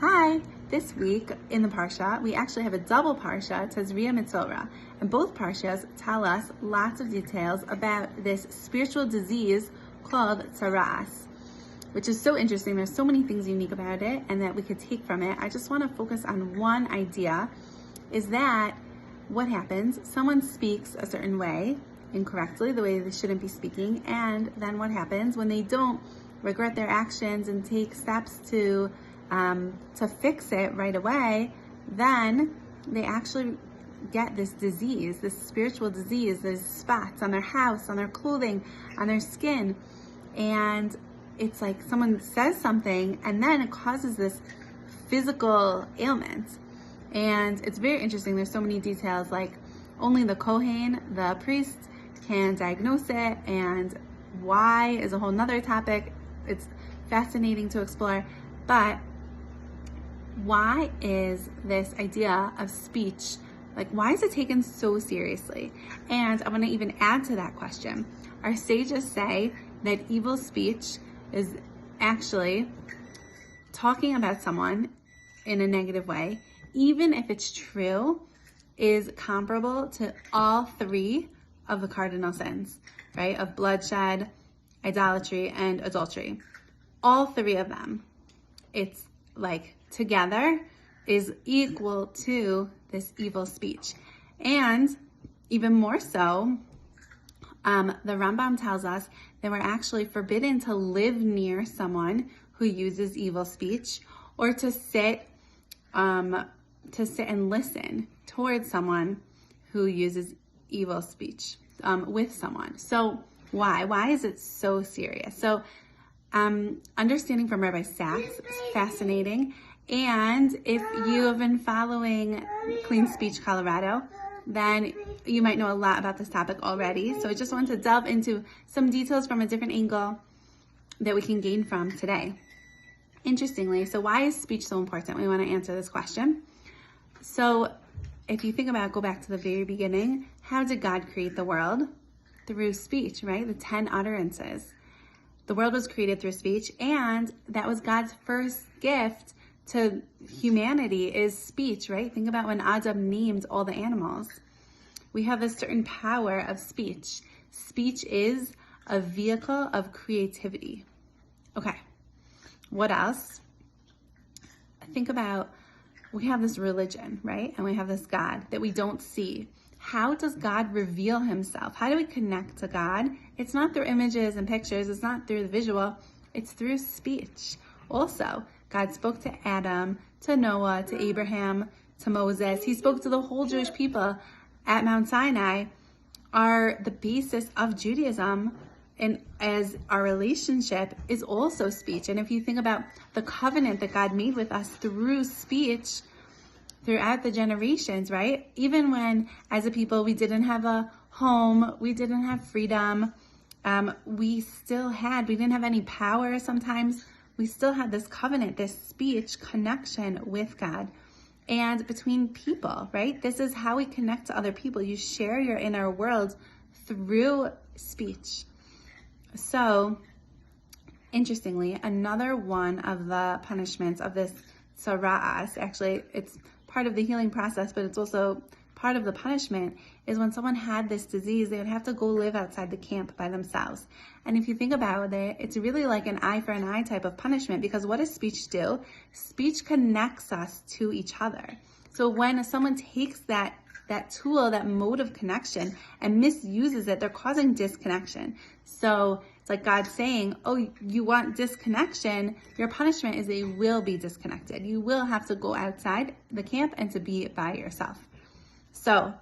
Hi! This week in the Parsha, we actually have a double Parsha, TAZRIA-METSORA, and both Parshas tell us lots of details about this spiritual disease called Sara, which is so interesting. There's so many things unique about it and that we could take from it. I just want to focus on one idea, is that what happens, someone speaks a certain way, incorrectly, the way they shouldn't be speaking, and then what happens when they don't regret their actions and take steps to fix it right away, then they actually get this disease, this spiritual disease, these spots on their house, on their clothing, on their skin. And it's like someone says something and then it causes this physical ailment. And it's very interesting. There's so many details, like only the Kohen, the priest, can diagnose it, and why is a whole nother topic. It's fascinating to explore. But why is this idea of speech, like why is it taken so seriously? And I want to even add to that question. Our sages say that evil speech is actually talking about someone in a negative way, even if it's true, is comparable to all three of the cardinal sins, right? Of bloodshed, idolatry, and adultery. All three of them, it's like together is equal to this evil speech. And even more so, the Rambam tells us that we're actually forbidden to live near someone who uses evil speech, or to sit and listen towards someone who uses evil speech with someone. So why is it so serious? So understanding from Rabbi Sachs is fascinating. And if you have been following Clean Speech Colorado, then you might know a lot about this topic already. So I just want to delve into some details from a different angle that we can gain from today. Interestingly, so why is speech so important? We want to answer this question. So if you think about, go back to the very beginning, how did God create the world? Through speech, right? The 10 utterances. The world was created through speech, and that was God's first gift to humanity, is speech, right? Think about when Adam named all the animals. We have this certain power of speech. Speech is a vehicle of creativity. Okay, what else? Think about, we have this religion, right? And we have this God that we don't see. How does God reveal himself? How do we connect to God? It's not through images and pictures. It's not through the visual. It's through speech. Also, God spoke to Adam, to Noah, to Abraham, to Moses. He spoke to the whole Jewish people at Mount Sinai, are the basis of Judaism, and as our relationship is also speech. And if you think about the covenant that God made with us through speech, throughout the generations, right? Even when, as a people, we didn't have a home, we didn't have freedom, we didn't have any power sometimes, we still had this covenant, this speech connection with God. And between people, right? This is how we connect to other people. You share your inner world through speech. So, interestingly, another one of the punishments of this tzara'as, actually, it's part of the healing process, but it's also part of the punishment, is when someone had this disease, they would have to go live outside the camp by themselves. And if you think about it, it's really like an eye for an eye type of punishment, because what does speech do? Speech connects us to each other. So when someone takes that tool, that mode of connection, and misuses it, they're causing disconnection. So it's like God saying, oh, you want disconnection? Your punishment is that you will be disconnected. You will have to go outside the camp and to be by yourself. So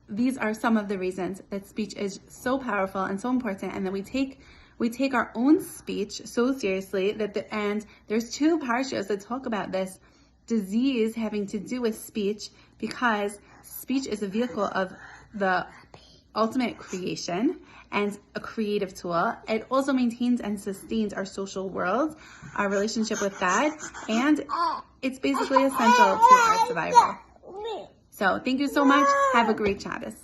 these are some of the reasons that speech is so powerful and so important, and that we take our own speech so seriously and there's 2 parshas that talk about this disease having to do with speech, because speech is a vehicle of the ultimate creation and a creative tool. It also maintains and sustains our social world, our relationship with God, and it's basically essential to our survival. So thank you so much. Have a great Shabbos.